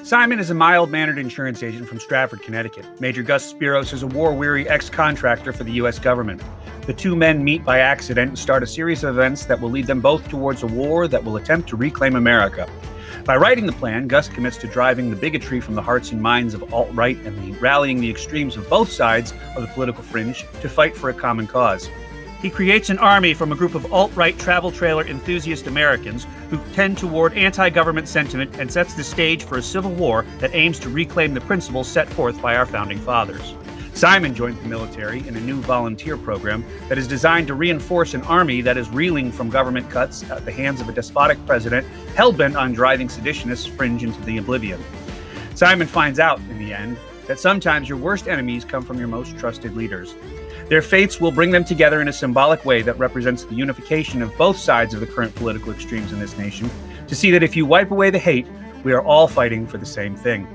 Simon is a mild-mannered insurance agent from Stratford, Connecticut. Major Gus Spiros is a war-weary ex-contractor for the U.S. government. The two men meet by accident and start a series of events that will lead them both towards a war that will attempt to reclaim America. By writing the plan, Gus commits to driving the bigotry from the hearts and minds of alt-right and rallying the extremes of both sides of the political fringe to fight for a common cause. He creates an army from a group of alt-right travel trailer enthusiast Americans who tend toward anti-government sentiment and sets the stage for a civil war that aims to reclaim the principles set forth by our founding fathers. Simon joins the military in a new volunteer program that is designed to reinforce an army that is reeling from government cuts at the hands of a despotic president hell-bent on driving seditionists fringe into the oblivion. Simon finds out, in the end, that sometimes your worst enemies come from your most trusted leaders. Their fates will bring them together in a symbolic way that represents the unification of both sides of the current political extremes in this nation, to see that if you wipe away the hate, we are all fighting for the same thing.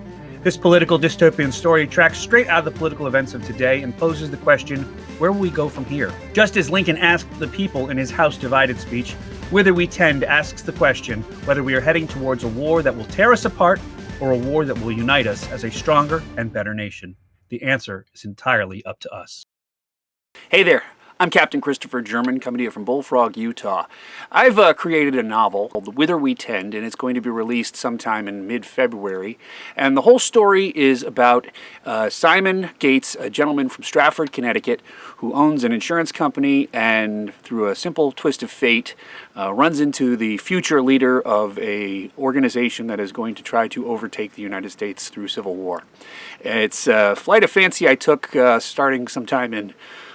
This political dystopian story tracks straight out of the political events of today and poses the question, where will we go from here? Just as Lincoln asked the people in his House Divided speech, Whither We Tend asks the question whether we are heading towards a war that will tear us apart or a war that will unite us as a stronger and better nation. The answer is entirely up to us. Hey there. I'm Captain Christopher German, coming to you from Bullfrog, Utah. I've created a novel called Whither We Tend, and it's going to be released sometime in mid-February. And the whole story is about Simon Gates, a gentleman from Stratford, Connecticut, who owns an insurance company and, through a simple twist of fate, runs into the future leader of an organization that is going to try to overtake the United States through civil war. It's a flight of fancy I took starting sometime in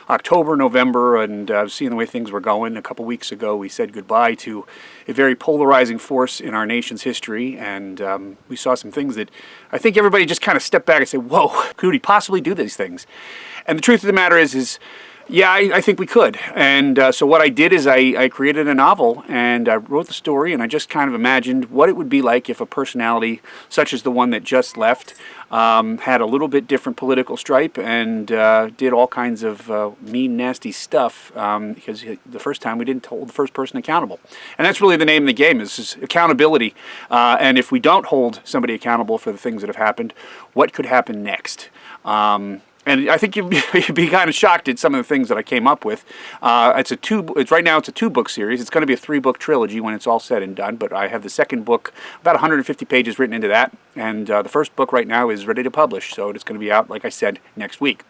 October, November, and seeing the way things were going. A couple weeks ago, we said goodbye to a very polarizing force in our nation's history, and we saw some things that I think everybody just kind of stepped back and said, whoa, could we possibly do these things? And the truth of the matter is yeah, I think we could. And so what I did is I created a novel, and I wrote the story, and I just kind of imagined what it would be like if a personality such as the one that just left had a little bit different political stripe and did all kinds of mean, nasty stuff because the first time we didn't hold the first person accountable. And that's really the name of the game, is accountability. And if we don't hold somebody accountable for the things that have happened, what could happen next? And I think you'd be kind of shocked at some of the things that I came up with. Right now it's a 2-book series. It's going to be a 3-book trilogy when it's all said and done. But I have the second book, about 150 pages written into that, and the first book right now is ready to publish. So it's going to be out, like I said, next week.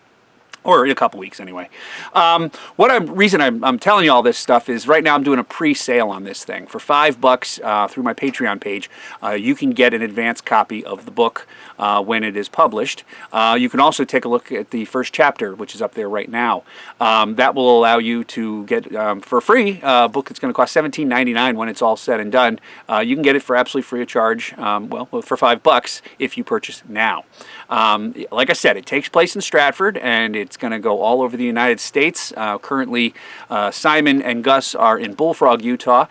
Or in a couple weeks, anyway. Reason I'm telling you all this stuff is right now I'm doing a pre-sale on this thing. For $5 through my Patreon page, you can get an advance copy of the book when it is published. You can also take a look at the first chapter, which is up there right now. That will allow you to get, for free, a book that's going to cost $17.99 when it's all said and done. You can get it for absolutely free of charge, for $5 if you purchase now. Like I said, it takes place in Stratford, and it's going to go all over the United States. Currently, Simon and Gus are in Bullfrog, Utah,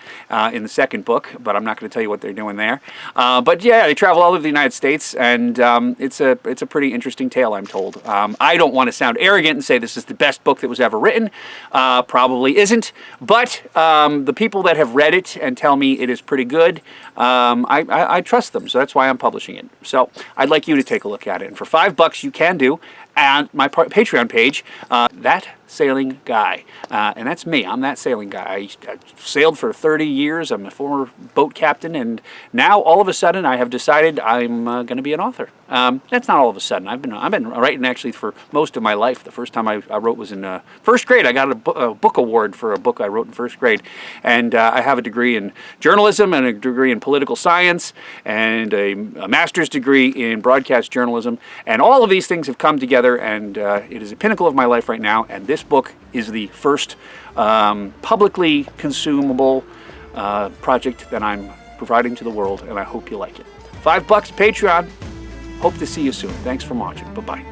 in the second book, but I'm not going to tell you what they're doing there. But yeah, they travel all over the United States, and it's a pretty interesting tale, I'm told. I don't want to sound arrogant and say this is the best book that was ever written. Probably isn't, but the people that have read it and tell me it is pretty good, I trust them, so that's why I'm publishing it. So I'd like you to take a look at it, and for $5 you can do. And my Patreon page, That Sailing Guy. And that's me. I'm that sailing guy. I sailed for 30 years. I'm a former boat captain. And now, all of a sudden, I have decided I'm going to be an author. That's not all of a sudden. I've been writing, actually, for most of my life. The first time I wrote was in first grade. I got a book award for a book I wrote in first grade. And I have a degree in journalism and a degree in political science and a master's degree in broadcast journalism. And all of these things have come together, and it is a pinnacle of my life right now. And this book is the first publicly consumable project that I'm providing to the world, and I hope you like it. $5 Patreon. Hope to see you soon. Thanks for watching. Bye-bye.